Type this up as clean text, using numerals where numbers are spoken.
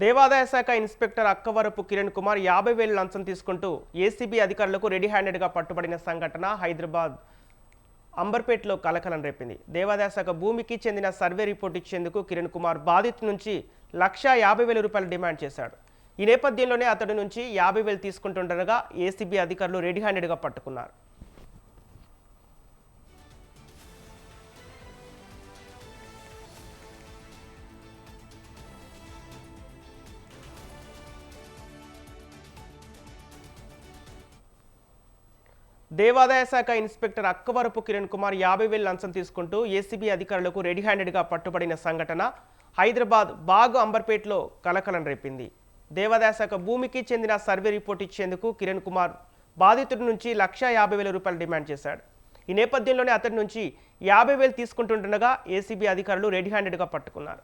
దేవాదాయ శాఖ ఇన్స్పెక్టర్ అక్కవరపు కిరణ్ కుమార్ 50,000 లంచం తీసుకుంటూ ఏసీబీ అధికారులకు రెడీ హ్యాండెడ్గా పట్టుబడిన సంఘటన హైదరాబాద్ అంబర్పేటలో కలకలం రేపింది. దేవాదాయ శాఖ భూమికి చెందిన సర్వే రిపోర్ట్ ఇచ్చేందుకు కిరణ్ కుమార్ బాధితు నుంచి ₹1,50,000 డిమాండ్ చేశాడు. ఈ నేపథ్యంలోనే అతడి నుంచి 50,000 తీసుకుంటుండగా ఏసీబీ అధికారులు రెడీ హ్యాండెడ్గా పట్టుకున్నారు. దేవాదాయ శాఖ ఇన్స్పెక్టర్ అక్కవరపు కిరణ్ కుమార్ 50,000 లంచం తీసుకుంటూ ఏసీబీ అధికారులకు రెడీ హ్యాండెడ్గా పట్టుబడిన సంఘటన హైదరాబాద్ బాగ్ అంబర్పేటలో కలకలం రేపింది. దేవాదాయ శాఖ భూమికి చెందిన సర్వే రిపోర్ట్ ఇచ్చేందుకు కిరణ్ కుమార్ బాధితుడి నుంచి ₹1,50,000 డిమాండ్ చేశాడు. ఈ నేపథ్యంలోనే అతడి నుంచి 50,000 తీసుకుంటుండగా ఏసీబీ అధికారులు రెడీ హ్యాండెడ్గా పట్టుకున్నారు.